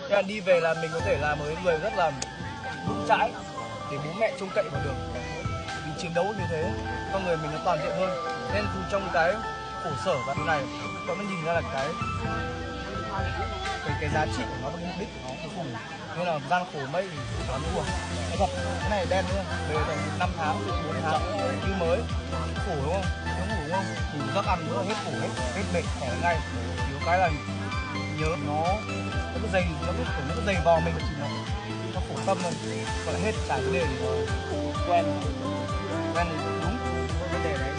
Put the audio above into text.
Thế là đi về là mình có thể là một người rất là vững chãi để bố mẹ trông cậy vào được. Vì chiến đấu như thế, con người mình nó toàn diện hơn. Nên dù trong cái khổ sở đoạn này, bọn mình nhìn ra là cái giá trị của nó và cái mục đích của nó cuối cùng. Nên là gian khổ mấy thì lắm buồn. Nói thật, cái này đen nữa, về tầm 5 tháng, 4 tháng như mới, khổ đúng không? Đúng ngủ đúng không? Ngủ giấc ăn nữa hết khổ hết mệt khỏe ngay. Thiếu cái là nhớ nó cứ dày, nó cứ dày vò mình chỉ nó khổ tâm thôi, còn lại hết chả vấn đề gì rồi. Quen thì đúng vấn đề đấy.